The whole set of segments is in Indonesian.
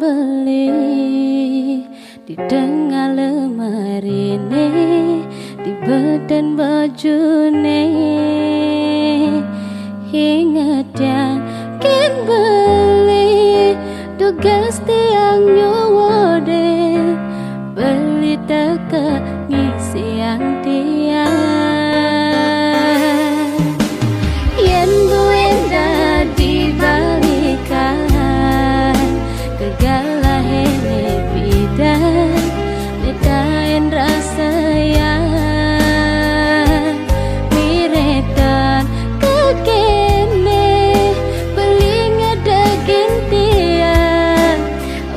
beli di tengah lemari ne, di beden bajune ingat yang kin beli tugas tiang nyuwode beli teka ngisi yang tiang yen buenda dibalikan kegalah ini bidan netain rasa yang miretan kekene beli ngedaging tiang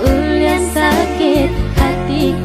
ulian sakit hati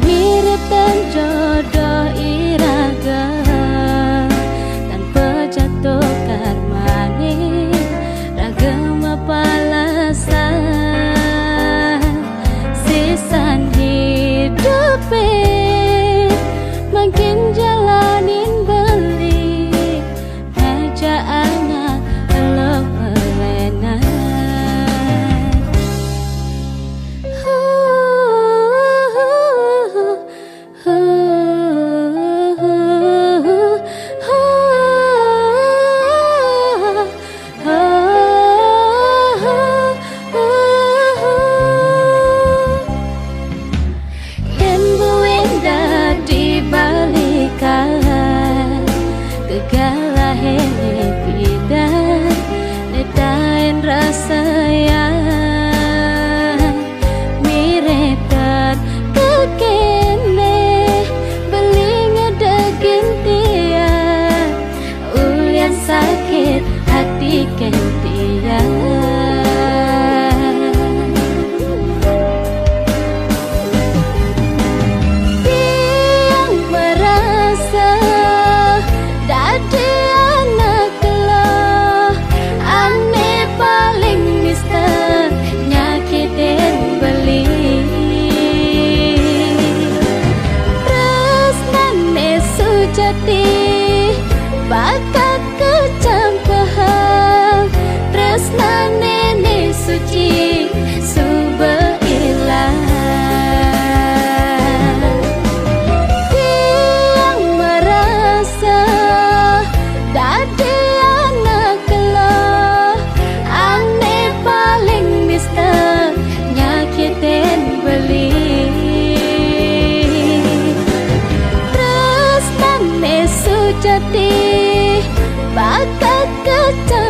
mirip dan jodoh iraga tanpa jatuh karmani ragam palasan sisan hidupin makin jalanin beli meja anak lo melena kegalah ini bidan netain rasa yang miretan kekene beli ngedaging tiang ulian sakit hati kentiang bakat kecampahan tresna nene suci suba ilang tiang merasa dadi anak kelah ane paling mister nyakitin beli tresna ne sujati bakat kecil